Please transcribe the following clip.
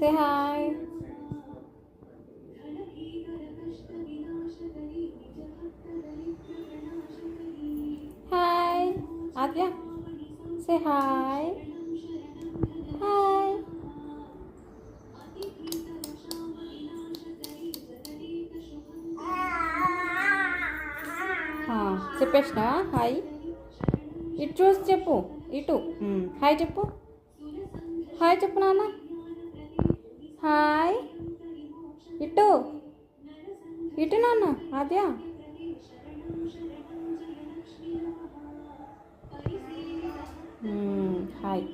Say hi. Hi. Adya. Say hi. Hi. చెప్పేసినా hi. ఇటు చూసి చెప్పు. ఇటు హాయ్ చెప్పు. హాయ్ చెప్పు నాన్న. హాయ్. ఇటు ఇటు నాన్న. ఆద్య హాయ్.